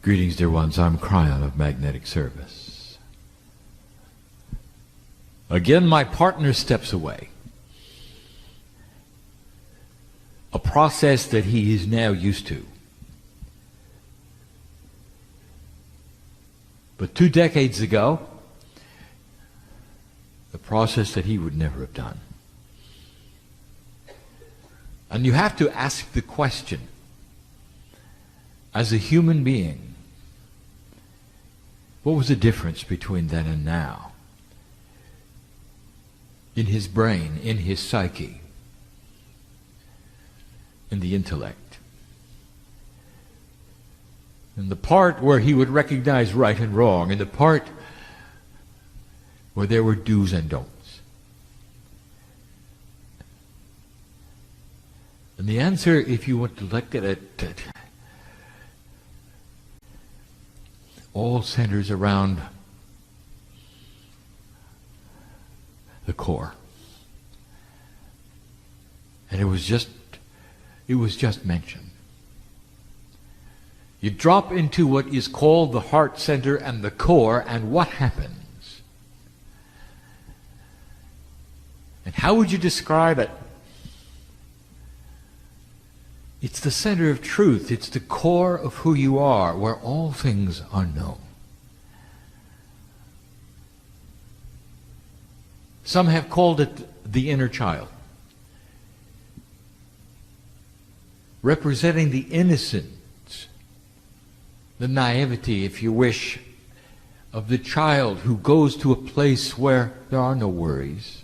Greetings, dear ones. I'm Kryon of Magnetic Service. Again, my partner steps away. A process that he is now used to. But 2 decades ago, the process that he would never have done. And you have to ask the question, as a human being, what was the difference between then and now? In his brain, in his psyche, in the intellect. In the part where he would recognize right and wrong, in the part where there were do's and don'ts. And the answer, if you want to look at it, all centers around the core. And it was just mentioned. You drop into what is called the heart center and the core, and what happens? And how would you describe it? It's the center of truth. It's the core of who you are, where all things are known. Some have called it the inner child, representing the innocence, the naivety, if you wish, of the child who goes to a place where there are no worries,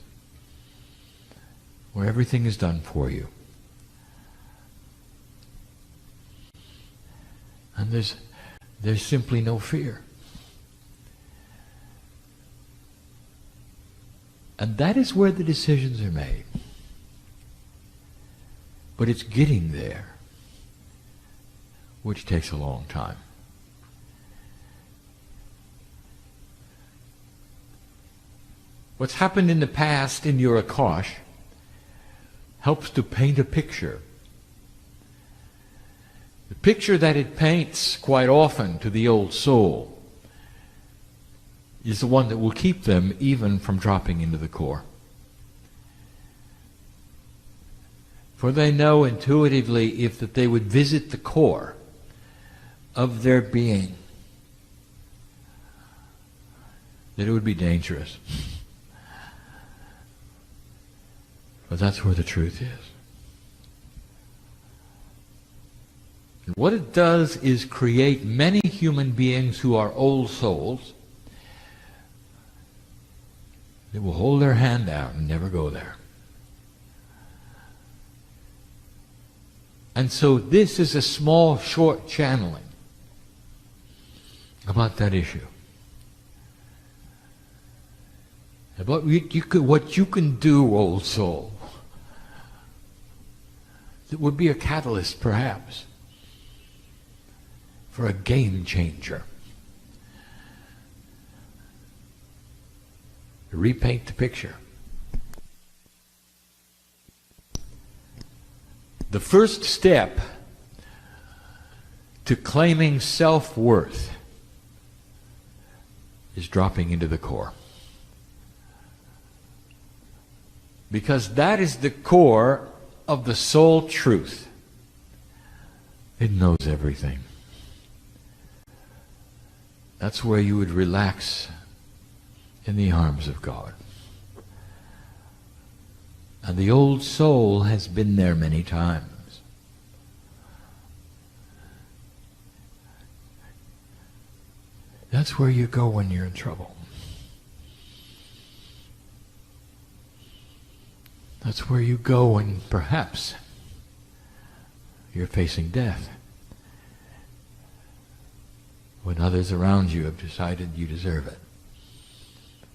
where everything is done for you. And there's simply no fear. And that is where the decisions are made. But it's getting there, which takes a long time. What's happened in the past in your Akash helps to paint a picture. The picture that it paints quite often to the old soul is the one that will keep them even from dropping into the core. For they know intuitively if that they would visit the core of their being, that it would be dangerous. But that's where the truth is. And what it does is create many human beings who are old souls that will hold their hand out and never go there. And so this is a small, short channeling about that issue. About what you can do, old soul, that would be a catalyst, perhaps, for a game changer. Repaint the picture. The first step to claiming self-worth is dropping into the core. Because that is the core of the soul truth. It knows everything. That's where you would relax in the arms of God. And the old soul has been there many times. That's where you go when you're in trouble. That's where you go when perhaps you're facing death. When others around you have decided you deserve it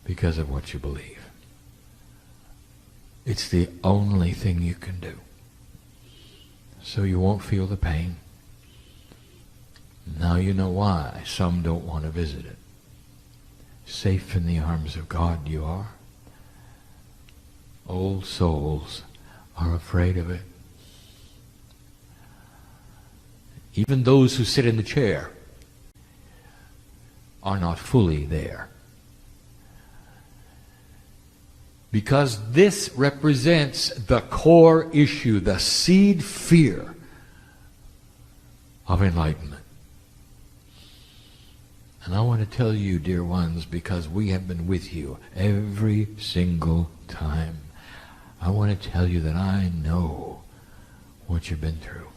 because of what you believe. It's the only thing you can do. So you won't feel the pain. Now you know why some don't want to visit it. Safe in the arms of God you are. Old souls are afraid of it. Even those who sit in the chair are not fully there. Because this represents the core issue, the seed fear of enlightenment. And I want to tell you, dear ones, because we have been with you every single time, I want to tell you that I know what you've been through.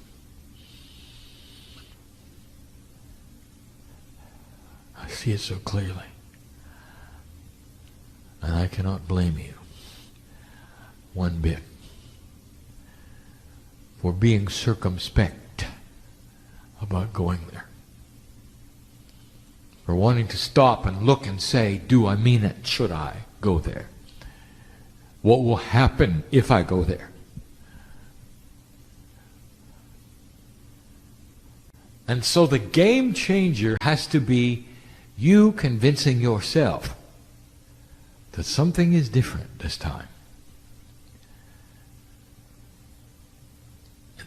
I see it so clearly. And I cannot blame you one bit for being circumspect about going there. For wanting to stop and look and say, do I mean it? Should I go there? What will happen if I go there? And so the game changer has to be you convincing yourself that something is different this time.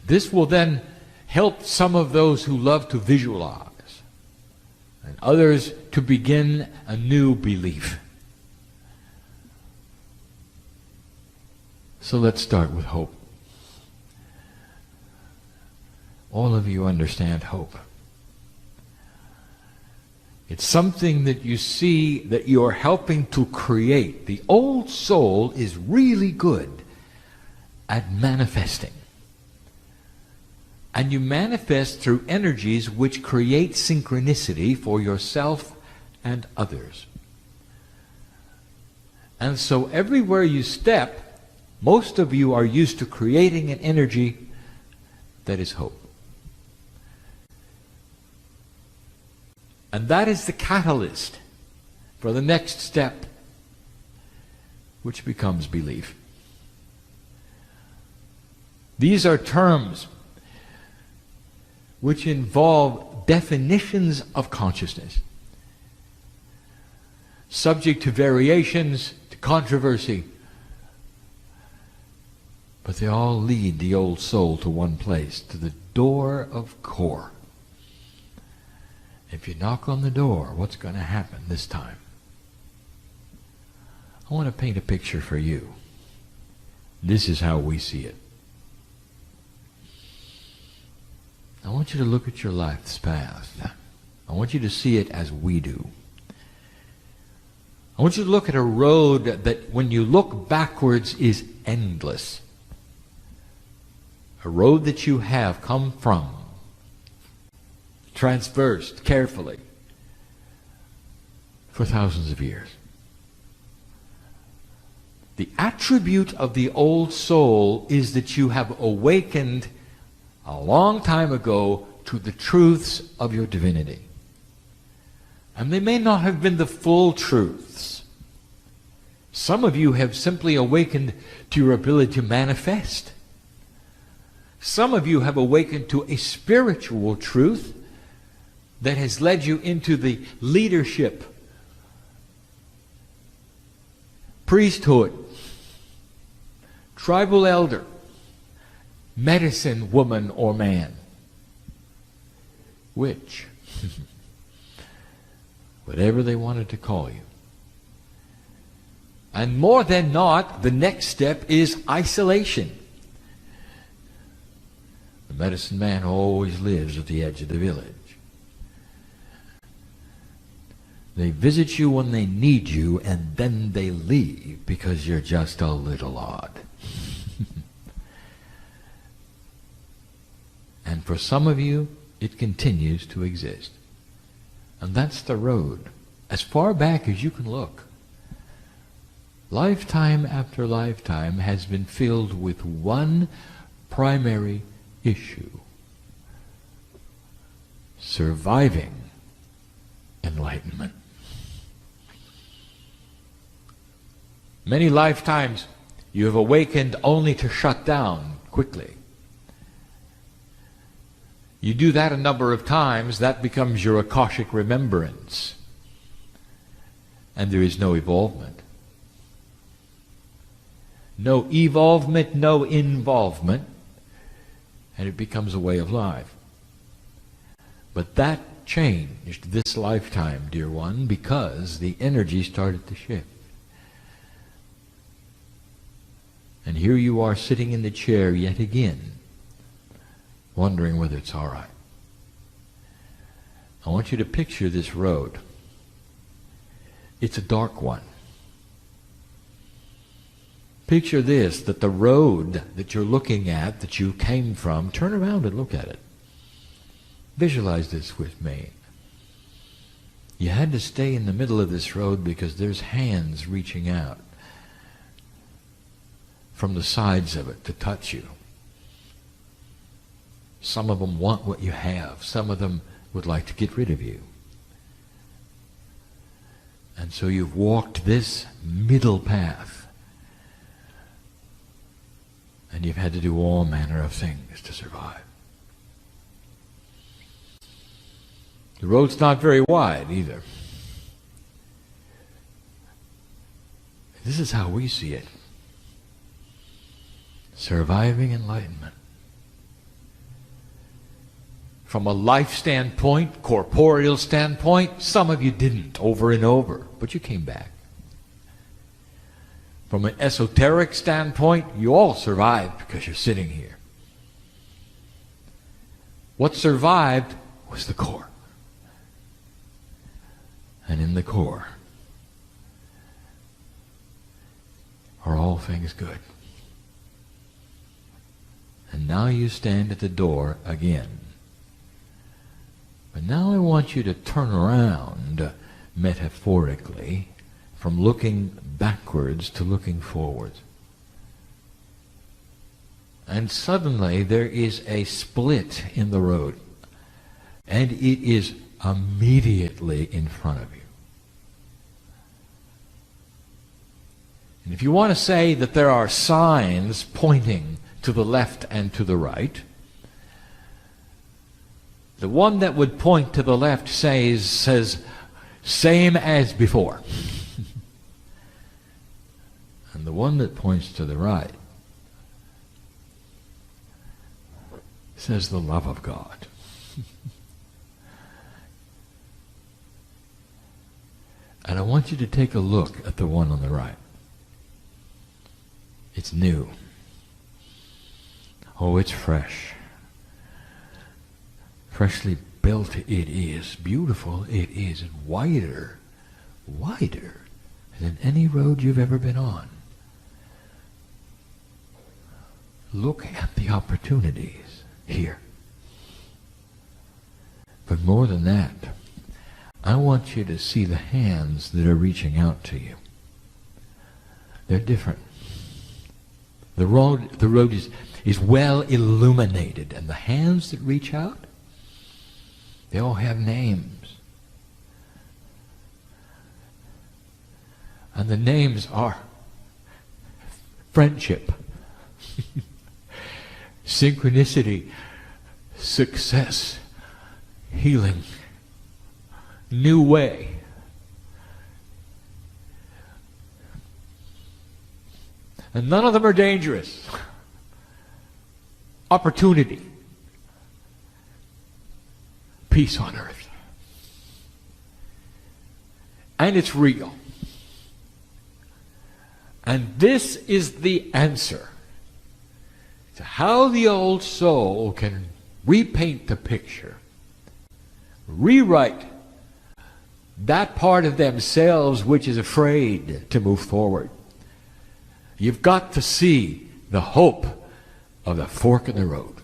This will then help some of those who love to visualize and others to begin a new belief. So let's start with hope. All of you understand hope. It's something that you see that you're helping to create. The old soul is really good at manifesting. And you manifest through energies which create synchronicity for yourself and others. And so everywhere you step, most of you are used to creating an energy that is hope. And that is the catalyst for the next step, which becomes belief. These are terms which involve definitions of consciousness, subject to variations, to controversy, but they all lead the old soul to one place, to the door of core. If you knock on the door, what's going to happen this time? I want to paint a picture for you. This is how we see it. I want you to look at your life's path. I want you to see it as we do. I want you to look at a road that when you look backwards is endless. A road that you have come from, traversed carefully for thousands of years. The attribute of the old soul is that you have awakened a long time ago to the truths of your divinity. And they may not have been the full truths. Some of you have simply awakened to your ability to manifest. Some of you have awakened to a spiritual truth that has led you into the leadership, priesthood, tribal elder, medicine woman or man. Which? Whatever they wanted to call you. And more than not, the next step is isolation. The medicine man always lives at the edge of the village. They visit you when they need you, and then they leave because you're just a little odd. And for some of you, it continues to exist. And that's the road, as far back as you can look. Lifetime after lifetime has been filled with one primary issue: surviving enlightenment. Many lifetimes you have awakened only to shut down quickly. You do that a number of times, that becomes your Akashic remembrance. And there is no evolvement. No evolvement, no involvement, and it becomes a way of life. But that changed this lifetime, dear one, because the energy started to shift. And here you are sitting in the chair yet again, wondering whether it's all right. I want you to picture this road. It's a dark one. Picture this, that the road that you're looking at, that you came from, turn around and look at it. Visualize this with me. You had to stay in the middle of this road because there's hands reaching out from the sides of it to touch you. Some of them want what you have. Some of them would like to get rid of you. And so you've walked this middle path. And you've had to do all manner of things to survive. The road's not very wide either. This is how we see it. Surviving enlightenment. From a life standpoint, corporeal standpoint, some of you didn't over and over, but you came back. From an esoteric standpoint, you all survived because you're sitting here. What survived was the core. And in the core are all things good. And now you stand at the door again. But now I want you to turn around, metaphorically, from looking backwards to looking forwards. And suddenly there is a split in the road. And it is immediately in front of you. And if you want to say that there are signs pointing to the left and to the right, the one that would point to the left says same as before. And the one that points to the right says the love of God. And I want you to take a look at the one on the right. It's new. Oh, it's fresh. Freshly built it is. Beautiful it is. And wider than any road you've ever been on. Look at the opportunities here. But more than that, I want you to see the hands that are reaching out to you. They're different. The road is well illuminated, and the hands that reach out, they all have names. And the names are friendship, synchronicity, success, healing, new way. And none of them are dangerous. Opportunity. Peace on earth. And it's real. And this is the answer to how the old soul can repaint the picture, rewrite that part of themselves which is afraid to move forward. You've got to see the hope of the fork in the road.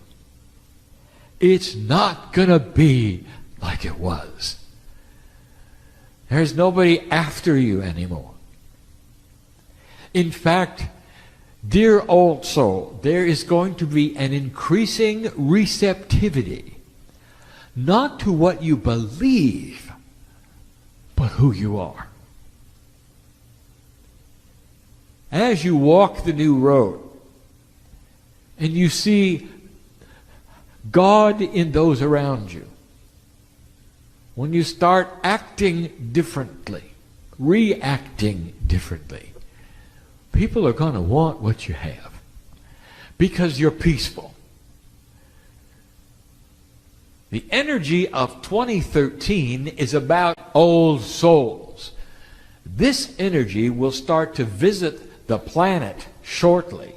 It's not going to be like it was. There's nobody after you anymore. In fact, dear old soul, there is going to be an increasing receptivity, not to what you believe, but who you are. As you walk the new road and you see God in those around you, when you start acting differently, reacting differently, people are going to want what you have because you're peaceful. The energy of 2013 is about old souls. This energy will start to visit the planet shortly.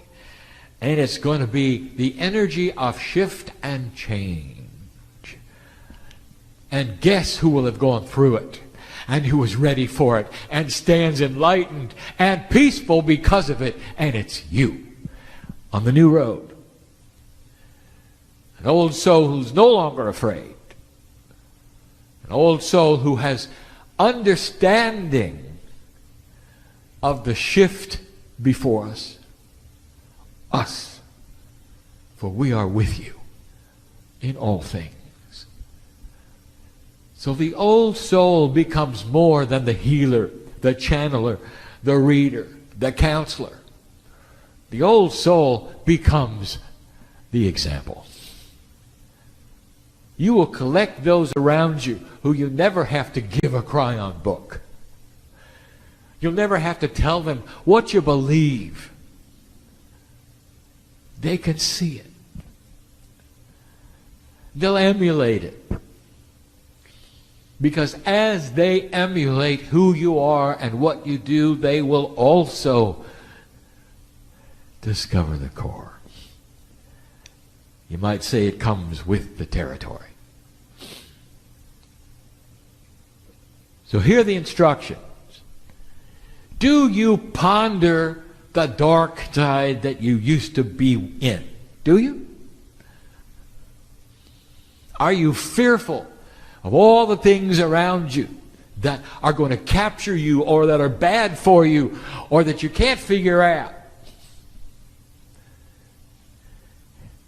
And it's going to be the energy of shift and change. And guess who will have gone through it? And who is ready for it? And stands enlightened and peaceful because of it. And it's you on the new road. An old soul who's no longer afraid. An old soul who has understanding of the shift before us. Us. For we are with you in all things. So the old soul becomes more than the healer, the channeler, the reader, the counselor. The old soul becomes the example. You will collect those around you who you never have to give a Kryon book. You'll never have to tell them what you believe. They can see it. They'll emulate it. Because as they emulate who you are and what you do, they will also discover the core. You might say it comes with the territory. So here are the instructions. Do you ponder the dark side that you used to be in? Do you? Are you fearful of all the things around you that are going to capture you or that are bad for you or that you can't figure out?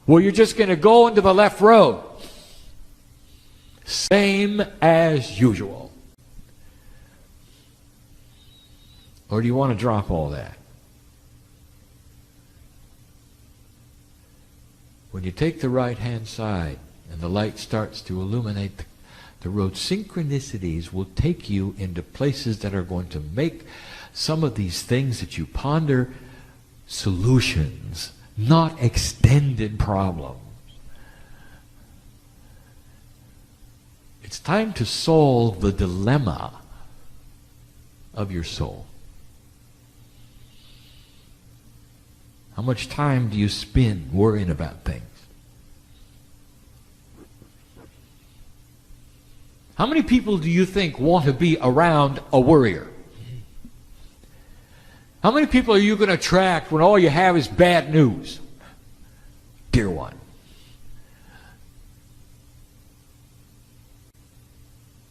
Well, you're just going to go into the left road. Same as usual. Or do you want to drop all that? When you take the right-hand side and the light starts to illuminate the road, synchronicities will take you into places that are going to make some of these things that you ponder solutions, not extended problems. It's time to solve the dilemma of your soul. How much time do you spend worrying about things? How many people do you think want to be around a worrier? How many people are you going to attract when all you have is bad news? Dear one.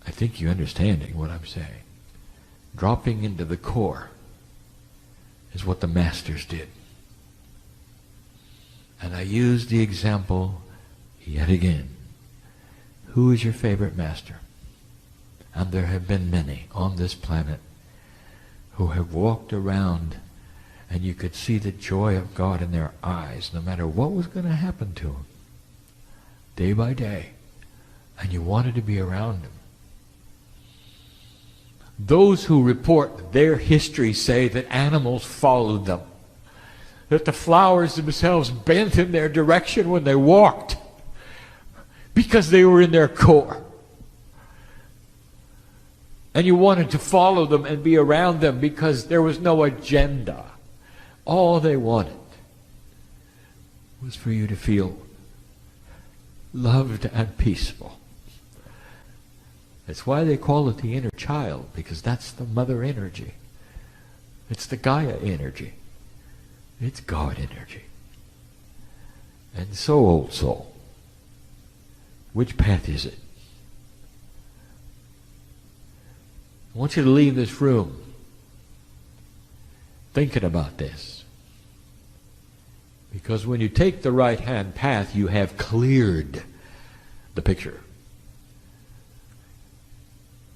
I think you're understanding what I'm saying. Dropping into the core is what the masters did. And I use the example yet again. Who is your favorite master? And there have been many on this planet who have walked around and you could see the joy of God in their eyes no matter what was going to happen to them, day by day. And you wanted to be around them. Those who report their history say that animals followed them, that the flowers themselves bent in their direction when they walked because they were in their core. And you wanted to follow them and be around them because there was no agenda. All they wanted was for you to feel loved and peaceful. That's why they call it the inner child, because that's the mother energy. It's the Gaia energy. It's God energy. And so, old soul, which path is it? I want you to leave this room thinking about this. Because when you take the right-hand path, you have cleared the picture.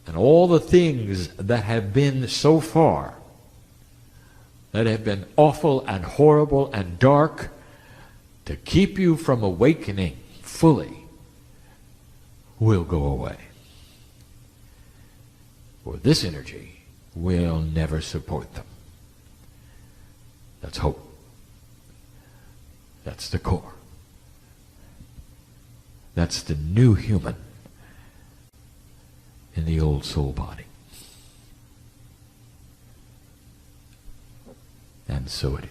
And all the things that have been so far, that have been awful and horrible and dark, to keep you from awakening fully, will go away. For this energy will never support them. That's hope. That's the core. That's the new human in the old soul body. And so it is.